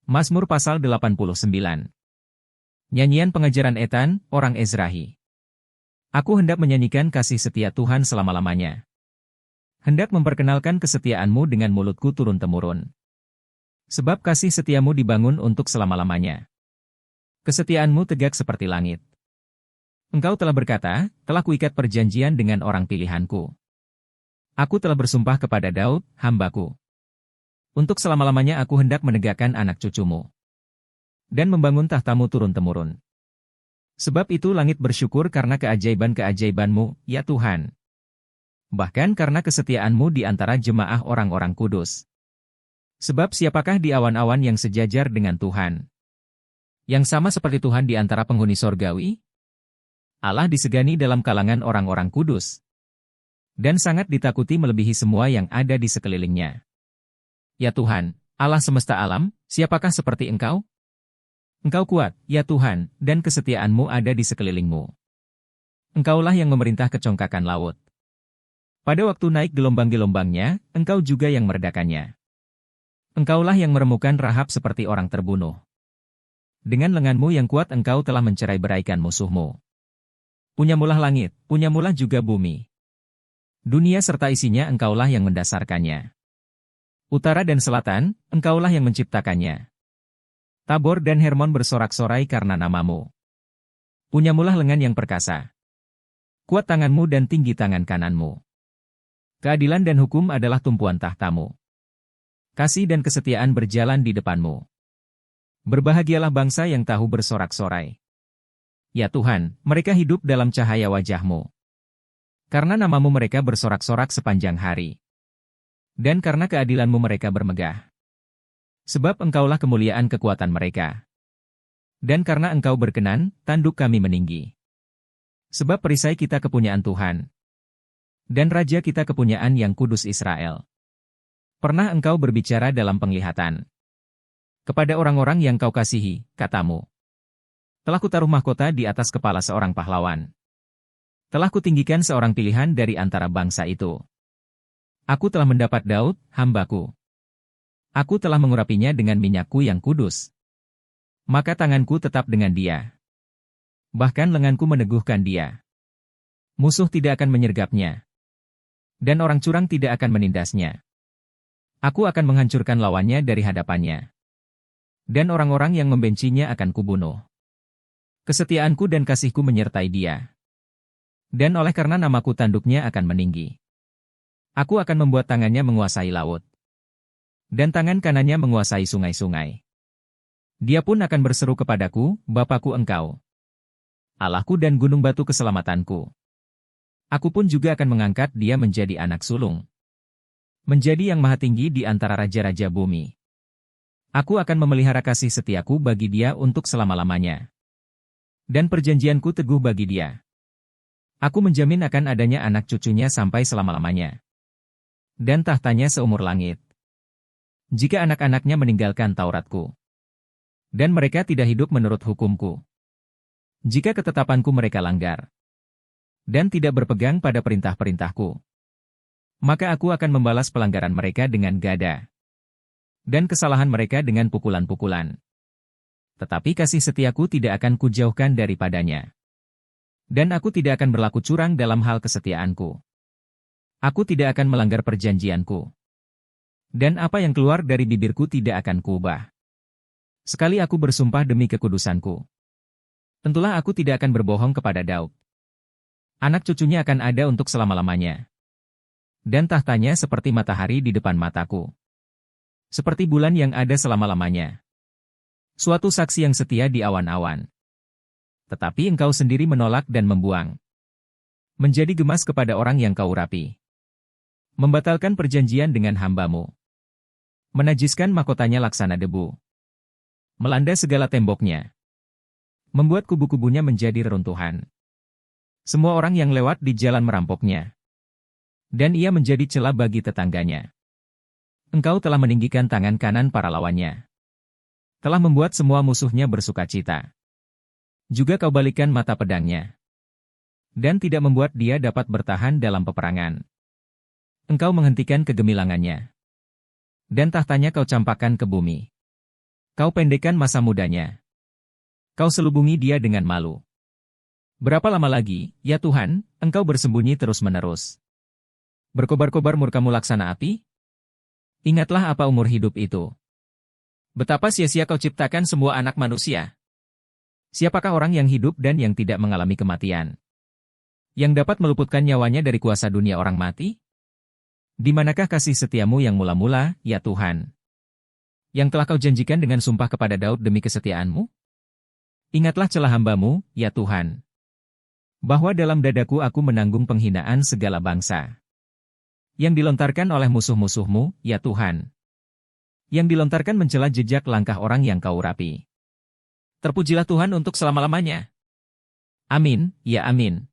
Mazmur pasal 89. Nyanyian pengajaran Etan, orang Ezrahi. Aku hendak menyanyikan kasih setia Tuhan selama-lamanya. Hendak memperkenalkan kesetiaanmu dengan mulutku turun-temurun. Sebab kasih setiamu dibangun untuk selama-lamanya. Kesetiaanmu tegak seperti langit. Engkau telah berkata, telah kuikat perjanjian dengan orang pilihanku. Aku telah bersumpah kepada Daud, hambaku. Untuk selama-lamanya aku hendak menegakkan anak cucumu. Dan membangun tahtamu turun-temurun. Sebab itu langit bersyukur karena keajaiban-keajaibanmu, ya Tuhan. Bahkan karena kesetiaanmu di antara jemaah orang-orang kudus. Sebab siapakah di awan-awan yang sejajar dengan Tuhan? Yang sama seperti Tuhan di antara penghuni sorgawi? Allah disegani dalam kalangan orang-orang kudus. Dan sangat ditakuti melebihi semua yang ada di sekelilingnya. Ya Tuhan, Allah semesta alam, siapakah seperti Engkau? Engkau kuat, ya Tuhan, dan kesetiaanmu ada di sekelilingmu. Engkaulah yang memerintah kecongkakan laut. Pada waktu naik gelombang-gelombangnya, Engkau juga yang meredakannya. Engkaulah yang meremukan Rahab seperti orang terbunuh. Dengan lenganmu yang kuat Engkau telah mencerai-beraikan musuhmu. Punyamulah langit, punyamulah juga bumi. Dunia serta isinya Engkaulah yang mendasarkannya. Utara dan selatan, Engkaulah yang menciptakannya. Tabor dan Hermon bersorak-sorai karena namamu. Punyamulah lengan yang perkasa. Kuat tanganmu dan tinggi tangan kananmu. Keadilan dan hukum adalah tumpuan tahtamu. Kasih dan kesetiaan berjalan di depanmu. Berbahagialah bangsa yang tahu bersorak-sorai. Ya Tuhan, mereka hidup dalam cahaya wajah-Mu. Karena namamu mereka bersorak-sorak sepanjang hari. Dan karena keadilan-Mu mereka bermegah. Sebab Engkaulah kemuliaan kekuatan mereka. Dan karena Engkau berkenan, tanduk kami meninggi. Sebab perisai kita kepunyaan Tuhan. Dan Raja kita kepunyaan yang kudus Israel. Pernah Engkau berbicara dalam penglihatan. Kepada orang-orang yang Kau kasihi, katamu. Telah kutaruh mahkota di atas kepala seorang pahlawan. Telah kutinggikan seorang pilihan dari antara bangsa itu. Aku telah mendapat Daud, hambaku. Aku telah mengurapinya dengan minyakku yang kudus. Maka tanganku tetap dengan dia. Bahkan lenganku meneguhkan dia. Musuh tidak akan menyergapnya. Dan orang curang tidak akan menindasnya. Aku akan menghancurkan lawannya dari hadapannya. Dan orang-orang yang membencinya akan kubunuh. Kesetiaanku dan kasihku menyertai dia. Dan oleh karena namaku tanduknya akan meninggi. Aku akan membuat tangannya menguasai laut. Dan tangan kanannya menguasai sungai-sungai. Dia pun akan berseru kepadaku, Bapakku Engkau. Allahku dan gunung batu keselamatanku. Aku pun juga akan mengangkat dia menjadi anak sulung. Menjadi yang maha tinggi di antara raja-raja bumi. Aku akan memelihara kasih setiaku bagi dia untuk selama-lamanya. Dan perjanjianku teguh bagi dia. Aku menjamin akan adanya anak cucunya sampai selama-lamanya. Dan tahtanya seumur langit. Jika anak-anaknya meninggalkan Tauratku. Dan mereka tidak hidup menurut hukumku. Jika ketetapanku mereka langgar. Dan tidak berpegang pada perintah-perintahku. Maka aku akan membalas pelanggaran mereka dengan gada. Dan kesalahan mereka dengan pukulan-pukulan. Tetapi kasih setiaku tidak akan kujauhkan daripadanya. Dan aku tidak akan berlaku curang dalam hal kesetiaanku. Aku tidak akan melanggar perjanjianku. Dan apa yang keluar dari bibirku tidak akan kuubah. Sekali aku bersumpah demi kekudusanku. Tentulah aku tidak akan berbohong kepada Daud. Anak cucunya akan ada untuk selama-lamanya. Dan tahtanya seperti matahari di depan mataku. Seperti bulan yang ada selama-lamanya. Suatu saksi yang setia di awan-awan. Tetapi engkau sendiri menolak dan membuang. Menjadi gemas kepada orang yang kau urapi. Membatalkan perjanjian dengan hambamu. Menajiskan mahkotanya laksana debu. Melanda segala temboknya. Membuat kubu-kubunya menjadi reruntuhan. Semua orang yang lewat di jalan merampoknya. Dan ia menjadi celah bagi tetangganya. Engkau telah meninggikan tangan kanan para lawannya. Telah membuat semua musuhnya bersukacita. Juga kau balikkan mata pedangnya. Dan tidak membuat dia dapat bertahan dalam peperangan. Engkau menghentikan kegemilangannya. Dan tahtanya kau campakkan ke bumi. Kau pendekkan masa mudanya. Kau selubungi dia dengan malu. Berapa lama lagi, ya Tuhan, Engkau bersembunyi terus-menerus? Berkobar-kobar murkamu laksana api? Ingatlah apa umur hidup itu. Betapa sia-sia Kau ciptakan semua anak manusia. Siapakah orang yang hidup dan yang tidak mengalami kematian? Yang dapat meluputkan nyawanya dari kuasa dunia orang mati? Di manakah kasih setiamu yang mula-mula, ya Tuhan? Yang telah Kau janjikan dengan sumpah kepada Daud demi kesetiaanmu? Ingatlah celah hamba-Mu, ya Tuhan. Bahwa dalam dadaku aku menanggung penghinaan segala bangsa. Yang dilontarkan oleh musuh-musuh-Mu, ya Tuhan. Yang dilontarkan mencela jejak langkah orang yang Kau urapi. Terpujilah Tuhan untuk selama-lamanya. Amin, ya amin.